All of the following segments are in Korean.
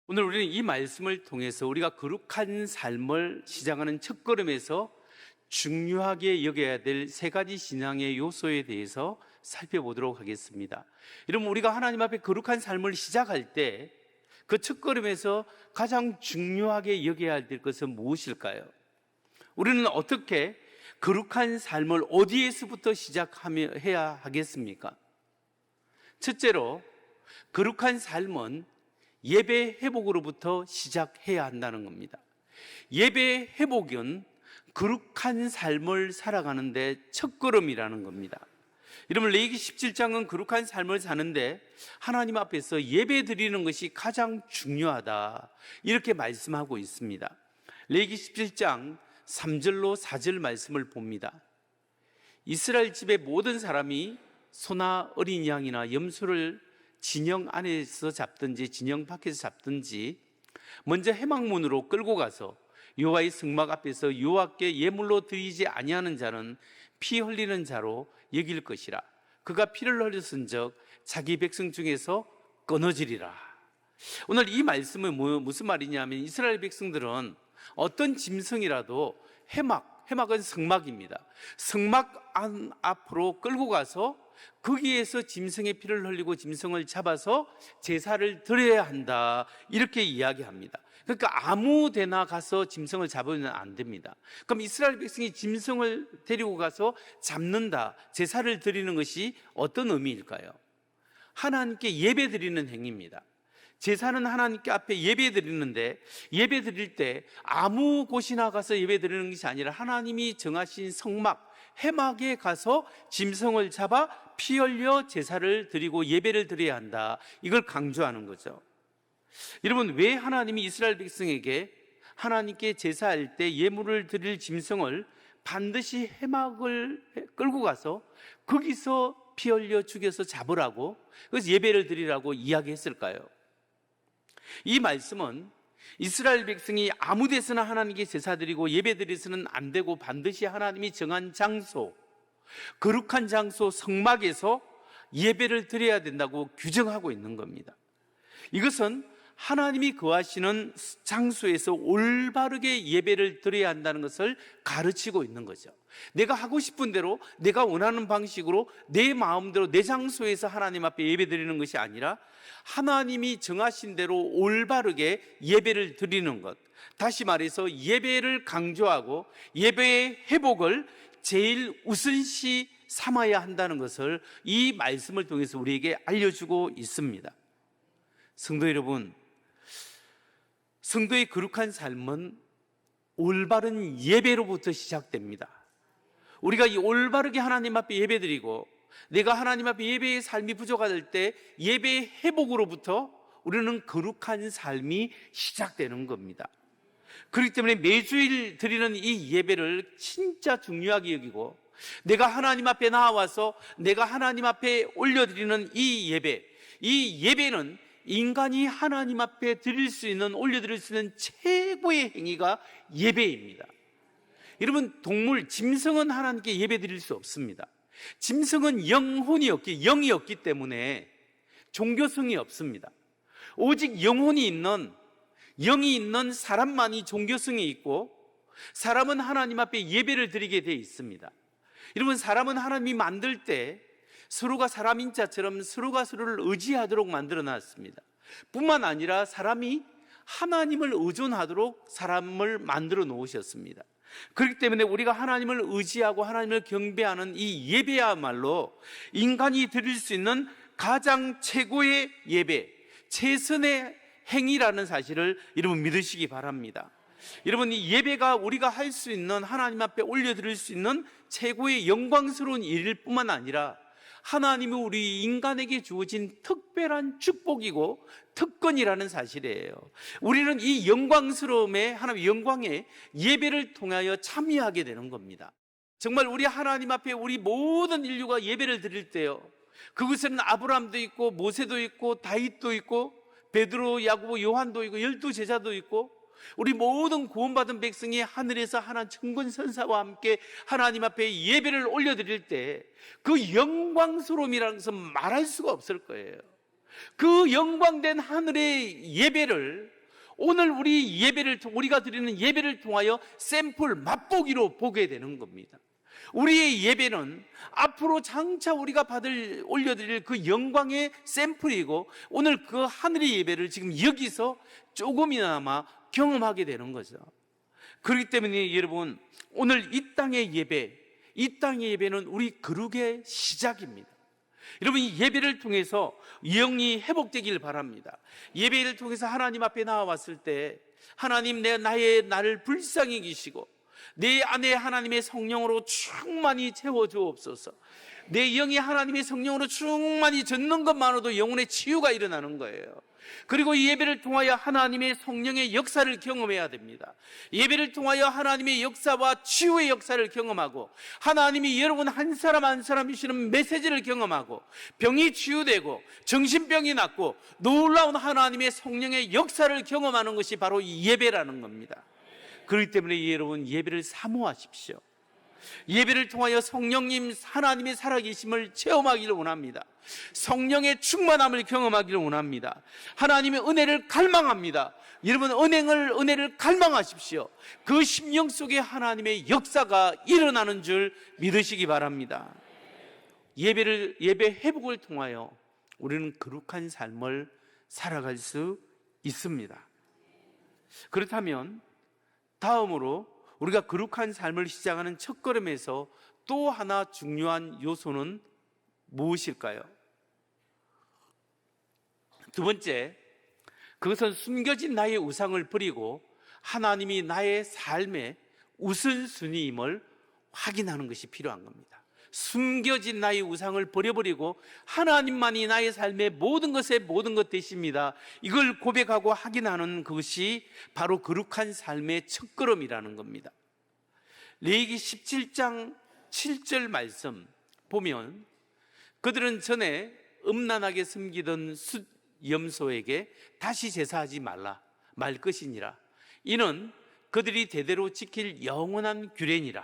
오늘 우리는 이 말씀을 통해서 우리가 거룩한 삶을 시작하는 첫걸음에서 중요하게 여겨야 될 세 가지 신앙의 요소에 대해서 살펴보도록 하겠습니다. 여러분, 우리가 하나님 앞에 거룩한 삶을 시작할 때 그 첫걸음에서 가장 중요하게 여겨야 될 것은 무엇일까요? 우리는 어떻게 거룩한 삶을 어디에서부터 시작해야 하겠습니까? 첫째로, 거룩한 삶은 예배 회복으로부터 시작해야 한다는 겁니다. 예배 회복은 거룩한 삶을 살아가는데 첫걸음이라는 겁니다. 여러분, 레위기 17장은 거룩한 삶을 사는데 하나님 앞에서 예배 드리는 것이 가장 중요하다, 이렇게 말씀하고 있습니다. 레위기 17장 3절로 4절 말씀을 봅니다. 이스라엘 집의 모든 사람이 소나 어린 양이나 염소를 진영 안에서 잡든지 진영 밖에서 잡든지 먼저 회막문으로 끌고 가서 여호와의 성막 앞에서 여호와께 예물로 드리지 아니하는 자는 피 흘리는 자로 여길 것이라. 그가 피를 흘렸은즉 자기 백성 중에서 끊어지리라. 오늘 이 말씀은 무슨 말이냐면, 이스라엘 백성들은 어떤 짐승이라도 회막은 성막입니다. 성막 안 앞으로 끌고 가서 거기에서 짐승의 피를 흘리고 짐승을 잡아서 제사를 드려야 한다, 이렇게 이야기합니다. 그러니까 아무 데나 가서 짐승을 잡으면 안 됩니다. 그럼 이스라엘 백성이 짐승을 데리고 가서 잡는다, 제사를 드리는 것이 어떤 의미일까요? 하나님께 예배 드리는 행위입니다. 제사는 하나님께 앞에 예배 드리는데, 예배 드릴 때 아무 곳이나 가서 예배 드리는 것이 아니라 하나님이 정하신 성막, 회막에 가서 짐승을 잡아 피 흘려 제사를 드리고 예배를 드려야 한다, 이걸 강조하는 거죠. 여러분, 왜 하나님이 이스라엘 백성에게 하나님께 제사할 때 예물을 드릴 짐승을 반드시 회막을 끌고 가서 거기서 피 흘려 죽여서 잡으라고, 그래서 예배를 드리라고 이야기했을까요? 이 말씀은 이스라엘 백성이 아무 데서나 하나님께 제사 드리고 예배 드려서는 안 되고 반드시 하나님이 정한 장소, 거룩한 장소 성막에서 예배를 드려야 된다고 규정하고 있는 겁니다. 이것은 하나님이 거하시는 장소에서 올바르게 예배를 드려야 한다는 것을 가르치고 있는 거죠. 내가 하고 싶은 대로, 내가 원하는 방식으로 내 마음대로 내 장소에서 하나님 앞에 예배 드리는 것이 아니라 하나님이 정하신 대로 올바르게 예배를 드리는 것, 다시 말해서 예배를 강조하고 예배의 회복을 제일 우선시 삼아야 한다는 것을 이 말씀을 통해서 우리에게 알려주고 있습니다. 성도 여러분, 성도의 거룩한 삶은 올바른 예배로부터 시작됩니다. 우리가 이 올바르게 하나님 앞에 예배드리고, 내가 하나님 앞에 예배의 삶이 부족할 때 예배의 회복으로부터 우리는 거룩한 삶이 시작되는 겁니다. 그렇기 때문에 매주일 드리는 이 예배를 진짜 중요하게 여기고, 내가 하나님 앞에 나와서 내가 하나님 앞에 올려드리는 이 예배는 인간이 하나님 앞에 드릴 수 있는, 올려드릴 수 있는 최고의 행위가 예배입니다. 여러분, 짐승은 하나님께 예배 드릴 수 없습니다. 짐승은 영이 없기 때문에 종교성이 없습니다. 오직 영이 있는 사람만이 종교성이 있고, 사람은 하나님 앞에 예배를 드리게 되어 있습니다. 여러분, 사람은 하나님이 만들 때 서로가 사람인 자처럼 서로가 서로를 의지하도록 만들어 놨습니다. 뿐만 아니라 사람이 하나님을 의존하도록 사람을 만들어 놓으셨습니다. 그렇기 때문에 우리가 하나님을 의지하고 하나님을 경배하는 이 예배야말로 인간이 드릴 수 있는 가장 최고의 예배, 최선의 행위라는 사실을 여러분 믿으시기 바랍니다. 여러분, 이 예배가 우리가 할 수 있는, 하나님 앞에 올려드릴 수 있는 최고의 영광스러운 일일 뿐만 아니라 하나님이 우리 인간에게 주어진 특별한 축복이고 특권이라는 사실이에요. 우리는 이 영광스러움에, 하나님의 영광에 예배를 통하여 참여하게 되는 겁니다. 정말 우리 하나님 앞에 우리 모든 인류가 예배를 드릴 때요, 그곳에는 아브라함도 있고 모세도 있고 다윗도 있고 베드로, 야고보, 요한도 있고 12 제자도 있고 우리 모든 구원받은 백성이 하늘에서 하나 천군 천사와 함께 하나님 앞에 예배를 올려드릴 때 그 영광스러움이라는 것은 말할 수가 없을 거예요. 그 영광된 하늘의 예배를 오늘 우리가 드리는 예배를 통하여 샘플 맛보기로 보게 되는 겁니다. 우리의 예배는 앞으로 장차 우리가 올려드릴 그 영광의 샘플이고, 오늘 그 하늘의 예배를 지금 여기서 조금이나마 경험하게 되는 거죠. 그렇기 때문에 여러분, 오늘 이 땅의 예배는 우리 거룩의 시작입니다. 여러분, 이 예배를 통해서 영이 회복되길 바랍니다. 예배를 통해서 하나님 앞에 나와왔을 때, 하나님, 나를 불쌍히 여기시고 내 안에 하나님의 성령으로 충만히 채워주옵소서. 내 영이 하나님의 성령으로 충만히 젖는 것만으로도 영혼의 치유가 일어나는 거예요. 그리고 이 예배를 통하여 하나님의 성령의 역사를 경험해야 됩니다. 예배를 통하여 하나님의 역사와 치유의 역사를 경험하고, 하나님이 여러분 한 사람 한 사람 주시는 메시지를 경험하고, 병이 치유되고 정신병이 낫고 놀라운 하나님의 성령의 역사를 경험하는 것이 바로 이 예배라는 겁니다. 그렇기 때문에 여러분, 예배를 사모하십시오. 예배를 통하여 성령님, 하나님의 살아계심을 체험하기를 원합니다. 성령의 충만함을 경험하기를 원합니다. 하나님의 은혜를 갈망합니다. 여러분, 은혜를 갈망하십시오. 그 심령 속에 하나님의 역사가 일어나는 줄 믿으시기 바랍니다. 예배 회복을 통하여 우리는 거룩한 삶을 살아갈 수 있습니다. 그렇다면 다음으로 우리가 거룩한 삶을 시작하는 첫걸음에서 또 하나 중요한 요소는 무엇일까요? 두 번째, 그것은 숨겨진 나의 우상을 버리고 하나님이 나의 삶의 우선순위임을 확인하는 것이 필요한 겁니다. 숨겨진 나의 우상을 버려버리고 하나님만이 나의 삶의 모든 것의 모든 것 되십니다. 이걸 고백하고 확인하는 것이 바로 거룩한 삶의 첫걸음이라는 겁니다. 레위기 17장 7절 말씀 보면, 그들은 전에 음란하게 섬기던 숫 염소에게 다시 제사하지 말 것이니라. 이는 그들이 대대로 지킬 영원한 규례니라.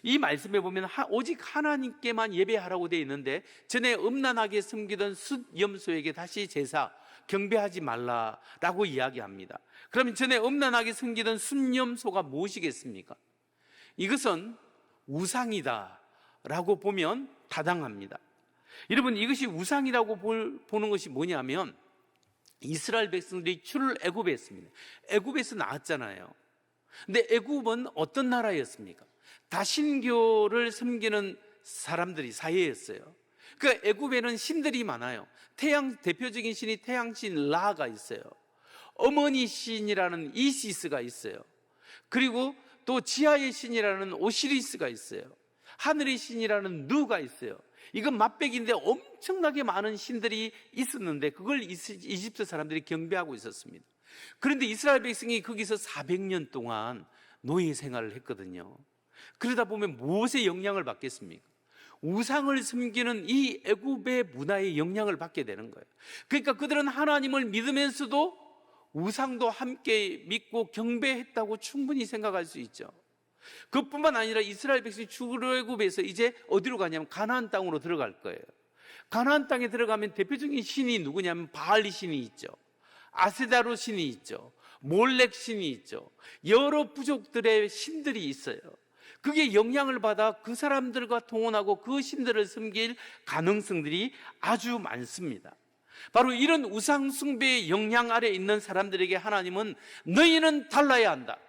이 말씀에 보면 오직 하나님께만 예배하라고 되어 있는데, 전에 음란하게 섬기던 숫 염소에게 다시 제사, 경배하지 말라라고 이야기합니다. 그러면 전에 음란하게 섬기던 숫 염소가 무엇이겠습니까? 이것은 우상이다 라고 보면 타당합니다. 여러분, 이것이 우상이라고 보는 것이 뭐냐면, 이스라엘 백성들이 출을 애굽에 했습니다. 애굽에서 나왔잖아요. 근데 애굽은 어떤 나라였습니까? 다신교를 섬기는 사람들이 사이였어요. 그러니까 애굽에는 신들이 많아요. 대표적인 신이 태양신 라가 있어요. 어머니 신이라는 이시스가 있어요. 그리고 또 지하의 신이라는 오시리스가 있어요. 하늘의 신이라는 누가 있어요. 이건 맛백인데 엄청나게 많은 신들이 있었는데, 그걸 이집트 사람들이 경배하고 있었습니다. 그런데 이스라엘 백성이 거기서 400년 동안 노예 생활을 했거든요. 그러다 보면 무엇의 영향을 받겠습니까? 우상을 섬기는 이 애굽의 문화의 영향을 받게 되는 거예요. 그러니까 그들은 하나님을 믿으면서도 우상도 함께 믿고 경배했다고 충분히 생각할 수 있죠. 그뿐만 아니라 이스라엘 백성이 출애굽에서 이제 어디로 가냐면 가나안 땅으로 들어갈 거예요. 가나안 땅에 들어가면 대표적인 신이 누구냐면 바알 신이 있죠. 아세다로 신이 있죠. 몰렉 신이 있죠. 여러 부족들의 신들이 있어요. 그게 영향을 받아 그 사람들과 동원하고 그 신들을 섬길 가능성들이 아주 많습니다. 바로 이런 우상 숭배의 영향 아래 있는 사람들에게 하나님은 너희는 달라야 한다.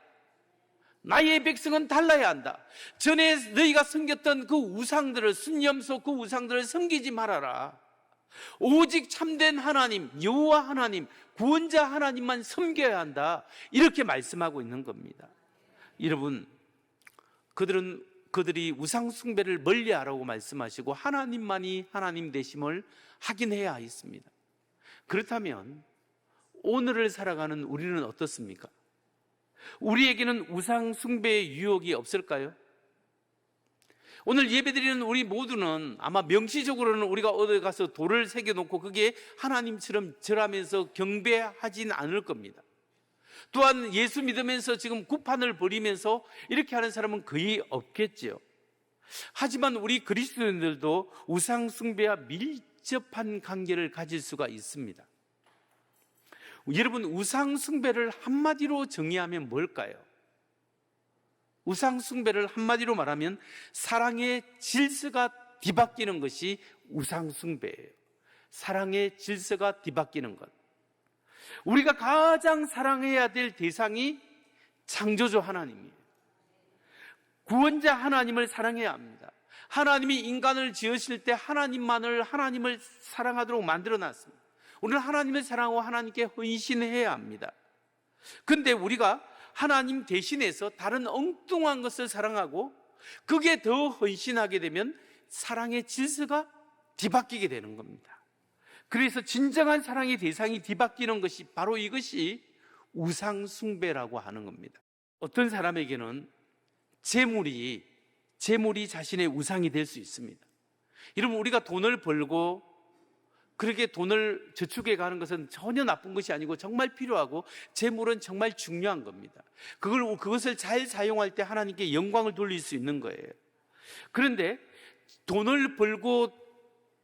나의 백성은 달라야 한다. 전에 너희가 섬겼던 그 우상들을, 순염소 그 우상들을 섬기지 말아라. 오직 참된 하나님, 여호와 하나님, 구원자 하나님만 섬겨야 한다. 이렇게 말씀하고 있는 겁니다. 여러분, 그들이 우상 숭배를 멀리하라고 말씀하시고 하나님만이 하나님 되심을 확인해야 했습니다. 그렇다면 오늘을 살아가는 우리는 어떻습니까? 우리에게는 우상 숭배의 유혹이 없을까요? 오늘 예배드리는 우리 모두는 아마 명시적으로는 우리가 어디 가서 돌을 새겨놓고 그게 하나님처럼 절하면서 경배하진 않을 겁니다. 또한 예수 믿으면서 지금 구판을 벌이면서 이렇게 하는 사람은 거의 없겠지요. 하지만 우리 그리스도인들도 우상 숭배와 밀접한 관계를 가질 수가 있습니다. 여러분, 우상 숭배를 한마디로 정의하면 뭘까요? 우상 숭배를 한마디로 말하면 사랑의 질서가 뒤바뀌는 것이 우상 숭배예요. 사랑의 질서가 뒤바뀌는 것. 우리가 가장 사랑해야 될 대상이 창조주 하나님이에요. 구원자 하나님을 사랑해야 합니다. 하나님이 인간을 지으실 때 하나님을 사랑하도록 만들어놨습니다. 우리는 하나님을 사랑하고 하나님께 헌신해야 합니다. 그런데 우리가 하나님 대신해서 다른 엉뚱한 것을 사랑하고 그게 더 헌신하게 되면 사랑의 질서가 뒤바뀌게 되는 겁니다. 그래서 진정한 사랑의 대상이 뒤바뀌는 것이 바로 이것이 우상 숭배라고 하는 겁니다. 어떤 사람에게는 재물이 자신의 우상이 될 수 있습니다. 여러분, 우리가 돈을 벌고 그렇게 돈을 저축해 가는 것은 전혀 나쁜 것이 아니고 정말 필요하고 재물은 정말 중요한 겁니다. 그것을 잘 사용할 때 하나님께 영광을 돌릴 수 있는 거예요. 그런데 돈을 벌고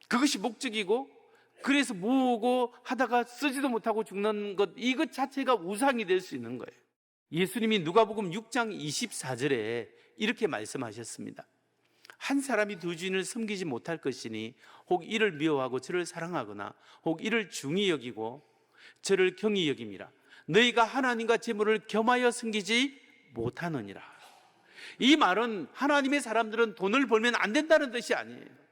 그것이 목적이고 그래서 모으고 하다가 쓰지도 못하고 죽는 것, 이것 자체가 우상이 될 수 있는 거예요. 예수님이 누가복음 6장 24절에 이렇게 말씀하셨습니다. 한 사람이 두 주인을 섬기지 못할 것이니 혹 이를 미워하고 저를 사랑하거나 혹 이를 중히 여기고 저를 경히 여김이라. 너희가 하나님과 재물을 겸하여 섬기지 못하느니라. 이 말은 하나님의 사람들은 돈을 벌면 안 된다는 뜻이 아니에요.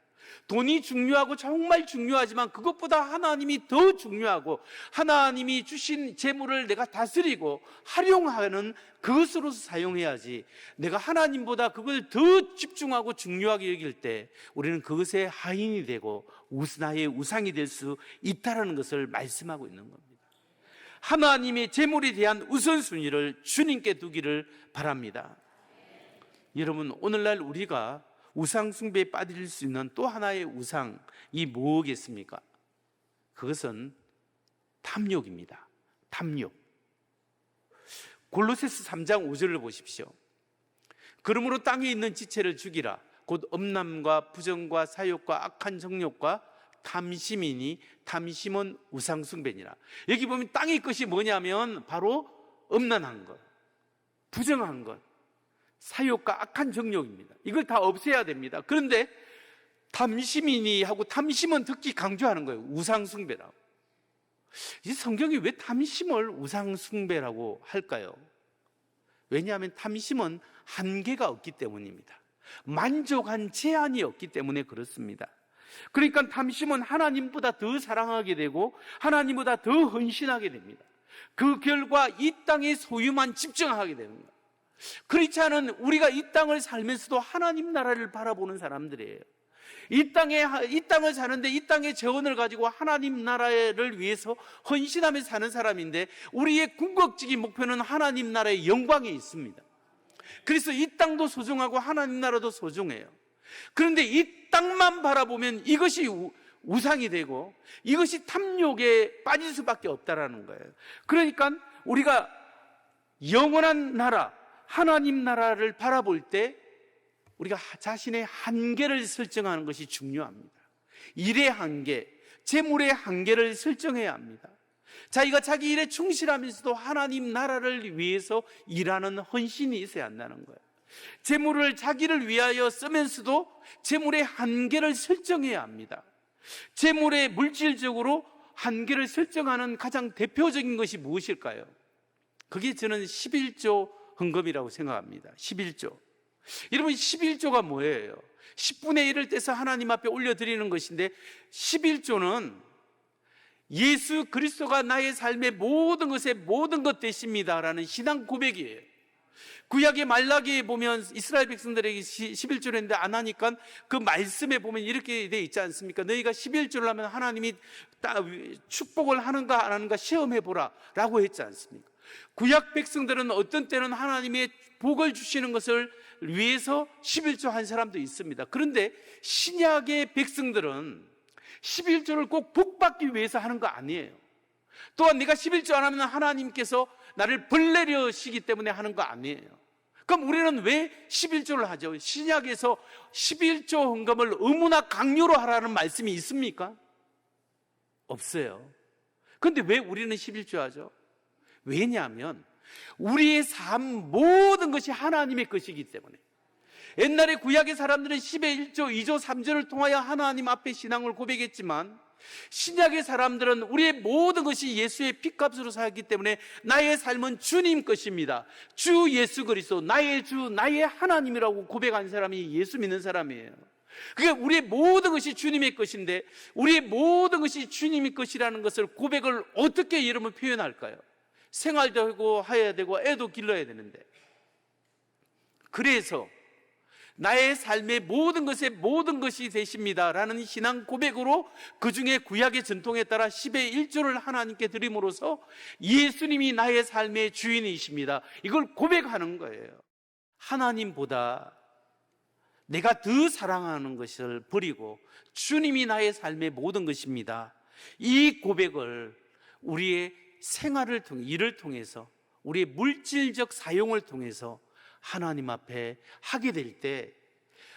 돈이 중요하고 정말 중요하지만 그것보다 하나님이 더 중요하고 하나님이 주신 재물을 내가 다스리고 활용하는 그것으로서 사용해야지, 내가 하나님보다 그걸 더 집중하고 중요하게 여길 때 우리는 그것의 하인이 되고 나의 우상이 될 수 있다는 것을 말씀하고 있는 겁니다. 하나님의 재물에 대한 우선순위를 주님께 두기를 바랍니다. 여러분, 오늘날 우리가 우상 숭배에 빠질 수 있는 또 하나의 우상이 뭐겠습니까? 그것은 탐욕입니다. 탐욕. 골로새서 3장 5절을 보십시오. 그러므로 땅에 있는 지체를 죽이라. 곧 음란과 부정과 사욕과 악한 정욕과 탐심이니 탐심은 우상 숭배니라. 여기 보면 땅의 것이 뭐냐면 바로 음란한 것, 부정한 것, 사욕과 악한 정욕입니다. 이걸 다 없애야 됩니다. 그런데 탐심이니 하고 탐심은 특히 강조하는 거예요. 우상 숭배라고. 이 성경이 왜 탐심을 우상 숭배라고 할까요? 왜냐하면 탐심은 한계가 없기 때문입니다. 만족한 제한이 없기 때문에 그렇습니다. 그러니까 탐심은 하나님보다 더 사랑하게 되고 하나님보다 더 헌신하게 됩니다. 그 결과 이 땅의 소유만 집중하게 되는 거예요. 그렇지 않은 우리가 이 땅을 살면서도 하나님 나라를 바라보는 사람들이에요. 이 땅을 사는데 이 땅의 재원을 가지고 하나님 나라를 위해서 헌신하며 사는 사람인데 우리의 궁극적인 목표는 하나님 나라의 영광에 있습니다. 그래서 이 땅도 소중하고 하나님 나라도 소중해요. 그런데 이 땅만 바라보면 이것이 우상이 되고 이것이 탐욕에 빠질 수밖에 없다라는 거예요. 그러니까 우리가 영원한 나라, 하나님 나라를 바라볼 때 우리가 자신의 한계를 설정하는 것이 중요합니다. 일의 한계, 재물의 한계를 설정해야 합니다. 자기가 자기 일에 충실하면서도 하나님 나라를 위해서 일하는 헌신이 있어야 한다는 거예요. 재물을 자기를 위하여 쓰면서도 재물의 한계를 설정해야 합니다. 재물의 물질적으로 한계를 설정하는 가장 대표적인 것이 무엇일까요? 그게 저는 11조 헌금이라고 생각합니다. 11조. 여러분, 11조가 뭐예요? 10분의 1을 떼서 하나님 앞에 올려드리는 것인데 11조는 예수 그리스도가 나의 삶의 모든 것의 모든 것 되십니다라는 신앙 고백이에요. 구약의 말라기에 보면 이스라엘 백성들에게 11조를 했는데 안 하니까 그 말씀에 보면 이렇게 돼 있지 않습니까? 너희가 11조를 하면 하나님이 축복을 하는가 안 하는가 시험해보라 라고 했지 않습니까? 구약 백성들은 어떤 때는 하나님의 복을 주시는 것을 위해서 11조 한 사람도 있습니다. 그런데 신약의 백성들은 11조를 꼭 복받기 위해서 하는 거 아니에요. 또한 내가 11조 안 하면 하나님께서 나를 벌내려시기 때문에 하는 거 아니에요. 그럼 우리는 왜 11조를 하죠? 신약에서 11조 헌금을 의무나 강요로 하라는 말씀이 있습니까? 없어요. 그런데 왜 우리는 11조 하죠? 왜냐하면 우리의 삶 모든 것이 하나님의 것이기 때문에. 옛날에 구약의 사람들은 10의 1조, 2조, 3조를 통하여 하나님 앞에 신앙을 고백했지만, 신약의 사람들은 우리의 모든 것이 예수의 핏값으로 살기 때문에 나의 삶은 주님 것입니다. 주 예수 그리스도, 나의 주, 나의 하나님이라고 고백한 사람이 예수 믿는 사람이에요. 그러니까 우리의 모든 것이 주님의 것인데, 우리의 모든 것이 주님의 것이라는 것을 고백을 어떻게 여러분 표현할까요? 생활도 하고 해야 되고 애도 길러야 되는데. 그래서 나의 삶의 모든 것에 모든 것이 되십니다라는 신앙 고백으로, 그 중에 구약의 전통에 따라 10의 1조를 하나님께 드림으로써 예수님이 나의 삶의 주인이십니다, 이걸 고백하는 거예요. 하나님보다 내가 더 사랑하는 것을 버리고 주님이 나의 삶의 모든 것입니다, 이 고백을 우리의 생활을 통해, 일을 통해서, 우리의 물질적 사용을 통해서 하나님 앞에 하게 될 때,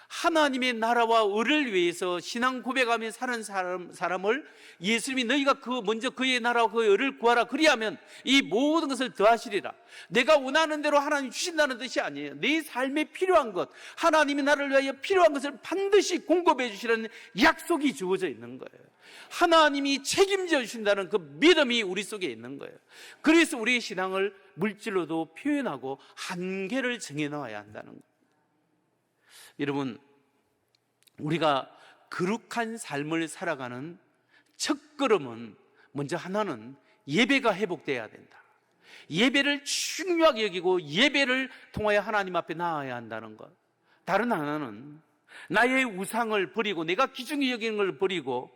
하나님의 나라와 의를 위해서 신앙 고백하며 사는 사람을 예수님이 너희가 먼저 그의 나라와 그의 의를 구하라, 그리하면 이 모든 것을 더하시리라. 내가 원하는 대로 하나님 주신다는 뜻이 아니에요. 내 삶에 필요한 것, 하나님이 나를 위하여 필요한 것을 반드시 공급해 주시라는 약속이 주어져 있는 거예요. 하나님이 책임져 주신다는 그 믿음이 우리 속에 있는 거예요. 그래서 우리의 신앙을 물질로도 표현하고 한계를 정해 놓아야 한다는 거예요. 여러분, 우리가 거룩한 삶을 살아가는 첫걸음은, 먼저 하나는 예배가 회복돼야 된다. 예배를 중요하게 여기고 예배를 통하여 하나님 앞에 나아야 한다는 것. 다른 하나는 나의 우상을 버리고, 내가 귀중히 여기는 걸 버리고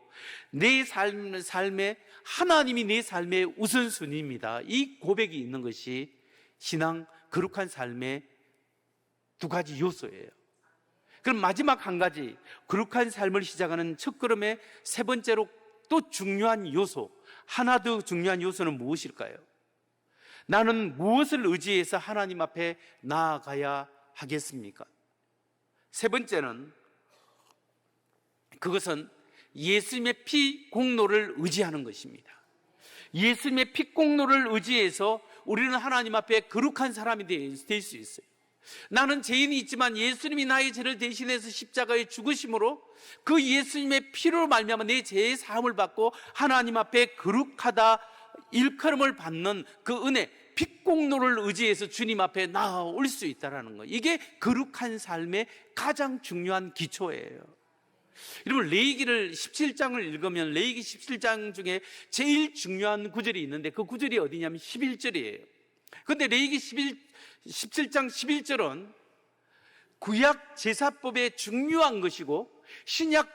내 삶에 하나님이 내 삶의 우선순위입니다, 이 고백이 있는 것이 신앙 거룩한 삶의 두 가지 요소예요. 그럼 마지막 한 가지, 거룩한 삶을 시작하는 첫걸음의 세 번째로 또 중요한 요소, 하나 더 중요한 요소는 무엇일까요? 나는 무엇을 의지해서 하나님 앞에 나아가야 하겠습니까? 세 번째는, 그것은 예수님의 피 공로를 의지하는 것입니다. 예수님의 피 공로를 의지해서 우리는 하나님 앞에 거룩한 사람이 될 수 있어요. 나는 죄인이 있지만 예수님이 나의 죄를 대신해서 십자가에 죽으심으로 그 예수님의 피로 말미암아 내 죄의 사함을 받고 하나님 앞에 거룩하다 일컬음을 받는 그 은혜, 핏공로를 의지해서 주님 앞에 나아올 수 있다는 거예요. 이게 거룩한 삶의 가장 중요한 기초예요. 여러분, 레위기를 17장을 읽으면 레위기 17장 중에 제일 중요한 구절이 있는데, 그 구절이 어디냐면 11절이에요. 그런데 레위기 17장 11절은 구약 제사법의 중요한 것이고 신약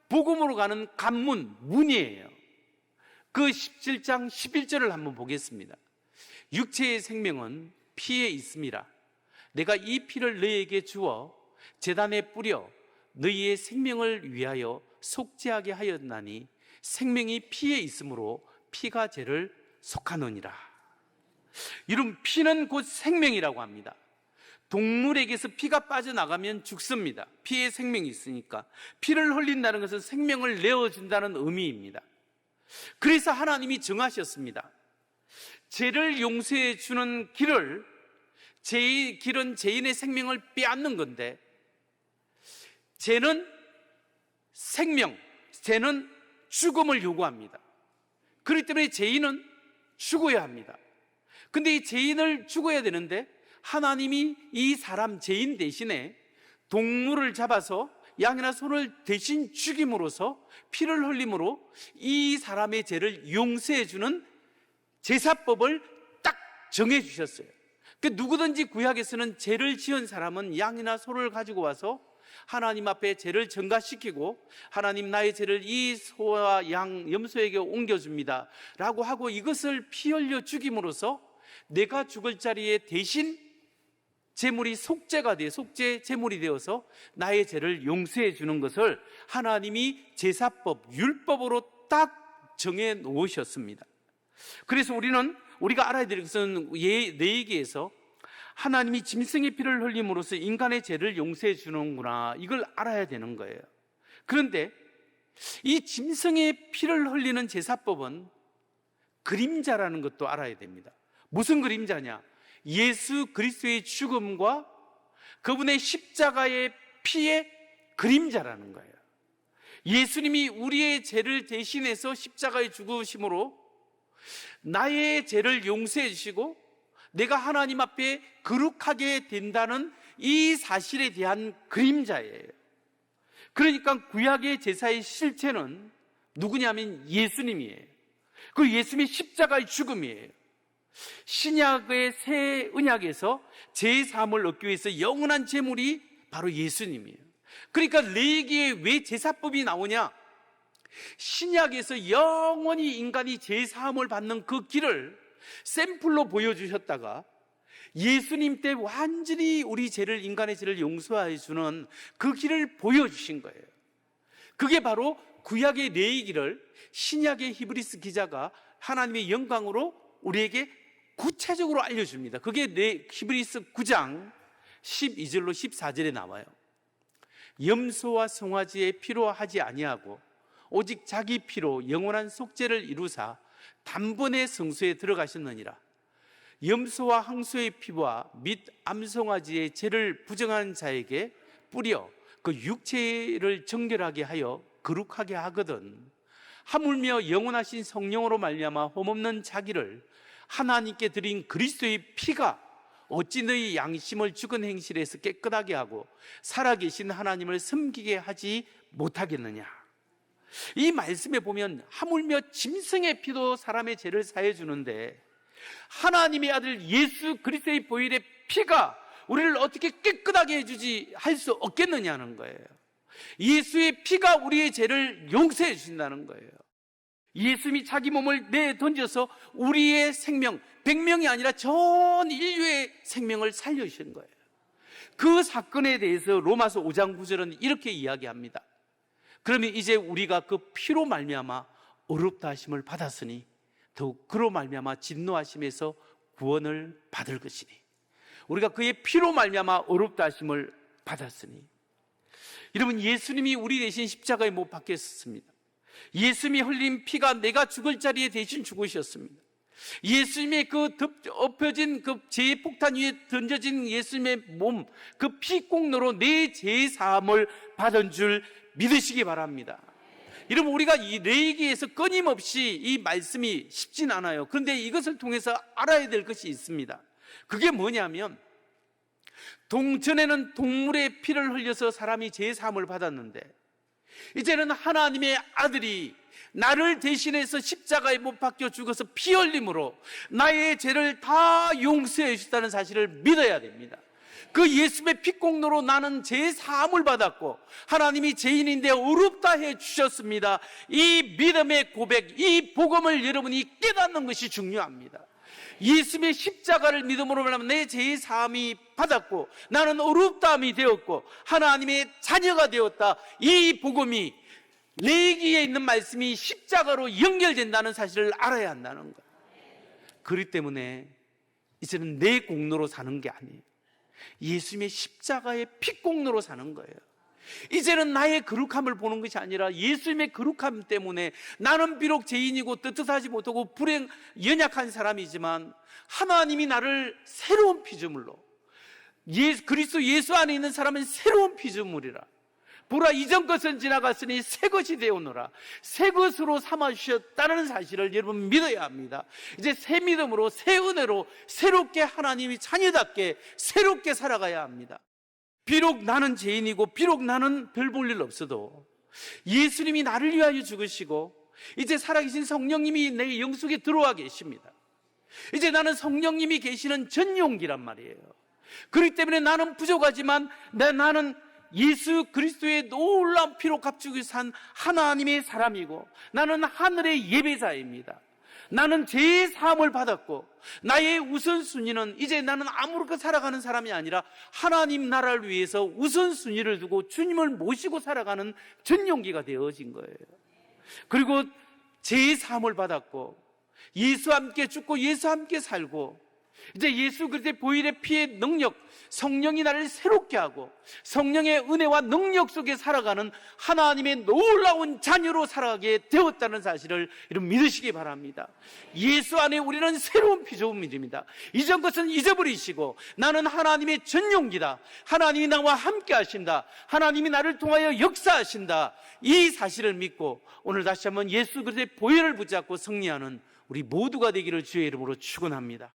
복음으로 가는 관문, 문이에요. 그 17장 11절을 한번 보겠습니다. 육체의 생명은 피에 있음이라. 내가 이 피를 너희에게 주어 제단에 뿌려 너희의 생명을 위하여 속죄하게 하였나니 생명이 피에 있으므로 피가 죄를 속하느니라. 이런 피는 곧 생명이라고 합니다. 동물에게서 피가 빠져나가면 죽습니다. 피에 생명이 있으니까. 피를 흘린다는 것은 생명을 내어준다는 의미입니다. 그래서 하나님이 정하셨습니다. 죄를 용서해 주는 길은 죄인의 생명을 빼앗는 건데, 죄는 생명, 죄는 죽음을 요구합니다. 그렇기 때문에 죄인은 죽어야 합니다. 근데 이 죄인을 죽어야 되는데 하나님이 이 사람 죄인 대신에 동물을 잡아서 양이나 소를 대신 죽임으로써 피를 흘림으로 이 사람의 죄를 용서해 주는 제사법을 딱 정해 주셨어요. 그 누구든지 구약에서는 죄를 지은 사람은 양이나 소를 가지고 와서 하나님 앞에 죄를 전가시키고, 하나님 나의 죄를 이 소와 양, 염소에게 옮겨줍니다 라고 하고 이것을 피 흘려 죽임으로써 내가 죽을 자리에 대신 제물이 속죄가 돼, 속죄 제물이 되어서 나의 죄를 용서해 주는 것을 하나님이 제사법, 율법으로 딱 정해 놓으셨습니다. 그래서 우리가 알아야 될 것은 레위기에서 하나님이 짐승의 피를 흘림으로써 인간의 죄를 용서해 주는구나, 이걸 알아야 되는 거예요. 그런데 이 짐승의 피를 흘리는 제사법은 그림자라는 것도 알아야 됩니다. 무슨 그림자냐? 예수 그리스도의 죽음과 그분의 십자가의 피의 그림자라는 거예요. 예수님이 우리의 죄를 대신해서 십자가에 죽으심으로 나의 죄를 용서해 주시고 내가 하나님 앞에 거룩하게 된다는 이 사실에 대한 그림자예요. 그러니까 구약의 제사의 실체는 누구냐면 예수님이에요. 그 예수님의 십자가의 죽음이에요. 신약의 새 언약에서 제사함을 얻기 위해서 영원한 제물이 바로 예수님이에요. 그러니까 레위기에 왜 제사법이 나오냐? 신약에서 영원히 인간이 제사함을 받는 그 길을 샘플로 보여주셨다가 예수님 때 완전히 우리 죄를, 인간의 죄를 용서해 주는 그 길을 보여주신 거예요. 그게 바로 구약의 레위기를 신약의 히브리스 기자가 하나님의 영광으로 우리에게 구체적으로 알려줍니다. 그게 히브리스 9장 12절로 14절에 나와요. 염소와 송아지의 피로 하지 아니하고 오직 자기 피로 영원한 속죄를 이루사 단번에 성소에 들어가셨느니라. 염소와 항소의 피와 및 암송아지의 죄를 부정하는 자에게 뿌려 그 육체를 정결하게 하여 거룩하게 하거든. 하물며 영원하신 성령으로 말미암아 험없는 자기를 하나님께 드린 그리스도의 피가 어찌 너희 양심을 죽은 행실에서 깨끗하게 하고 살아계신 하나님을 섬기게 하지 못하겠느냐. 이 말씀에 보면 하물며 짐승의 피도 사람의 죄를 사해 주는데 하나님의 아들 예수 그리스도의 보혈의 피가 우리를 어떻게 깨끗하게 해주지 할 수 없겠느냐는 거예요. 예수의 피가 우리의 죄를 용서해 주신다는 거예요. 예수님이 자기 몸을 내던져서 우리의 생명, 100명이 아니라 전 인류의 생명을 살려주신 거예요. 그 사건에 대해서 로마서 5장 9절은 이렇게 이야기합니다. 그러면 이제 우리가 그 피로 말미암아 어렵다 하심을 받았으니 더욱 그로 말미암아 진노하심에서 구원을 받을 것이니, 우리가 그의 피로 말미암아 어렵다 하심을 받았으니. 여러분, 예수님이 우리 대신 십자가에 못 박혔습니다. 예수님이 흘린 피가 내가 죽을 자리에 대신 죽으셨습니다. 예수님의 그 엎혀진 그 죄의 폭탄 위에 던져진 예수님의 몸, 그 피공로로 내 죄 사함을 받은 줄 믿으시기 바랍니다. 여러분, 우리가 이 레위기에서 끊임없이 이 말씀이 쉽진 않아요. 그런데 이것을 통해서 알아야 될 것이 있습니다. 그게 뭐냐면, 전에는 동물의 피를 흘려서 사람이 죄 사함을 받았는데 이제는 하나님의 아들이 나를 대신해서 십자가에 못 박혀 죽어서 피 흘림으로 나의 죄를 다 용서해 주셨다는 사실을 믿어야 됩니다. 그 예수님의 피공로로 나는 죄 사함을 받았고 하나님이 죄인인데 어렵다 해 주셨습니다. 이 믿음의 고백, 이 복음을 여러분이 깨닫는 것이 중요합니다. 예수님의 십자가를 믿음으로 말하면 내 죄의 사함이 받았고 나는 어렵다함이 되었고 하나님의 자녀가 되었다. 이 복음이, 레위기에 있는 말씀이 십자가로 연결된다는 사실을 알아야 한다는 거예요. 그렇기 때문에 이제는 내 공로로 사는 게 아니에요. 예수님의 십자가의 피공로로 사는 거예요. 이제는 나의 거룩함을 보는 것이 아니라 예수님의 거룩함 때문에 나는 비록 죄인이고 떳떳하지 못하고 불행, 연약한 사람이지만 하나님이 나를 새로운 피조물로, 그리스도 예수 안에 있는 사람은 새로운 피조물이라. 보라, 이전 것은 지나갔으니 새 것이 되오노라. 새 것으로 삼아주셨다는 사실을 여러분 믿어야 합니다. 이제 새 믿음으로, 새 은혜로 새롭게 하나님이 자녀답게 새롭게 살아가야 합니다. 비록 나는 죄인이고 비록 나는 별 볼 일 없어도 예수님이 나를 위하여 죽으시고 이제 살아계신 성령님이 내 영속에 들어와 계십니다. 이제 나는 성령님이 계시는 전용기란 말이에요. 그렇기 때문에 나는 부족하지만 나는 예수 그리스도의 놀라운 피로 값주고 산 하나님의 사람이고 나는 하늘의 예배자입니다. 나는 죄의 사함을 받았고 나의 우선순위는 이제 나는 아무렇게 살아가는 사람이 아니라 하나님 나라를 위해서 우선순위를 두고 주님을 모시고 살아가는 전용기가 되어진 거예요. 그리고 죄의 사함을 받았고 예수와 함께 죽고 예수와 함께 살고 이제 예수 그리스도의 보혈의 피의 능력, 성령이 나를 새롭게 하고 성령의 은혜와 능력 속에 살아가는 하나님의 놀라운 자녀로 살아가게 되었다는 사실을 여러분 믿으시기 바랍니다. 예수 안에 우리는 새로운 피조물입니다. 이전 것은 잊어버리시고 나는 하나님의 전용기다. 하나님이 나와 함께 하신다. 하나님이 나를 통하여 역사하신다. 이 사실을 믿고 오늘 다시 한번 예수 그리스도의 보혈을 붙잡고 승리하는 우리 모두가 되기를 주의 이름으로 축원합니다.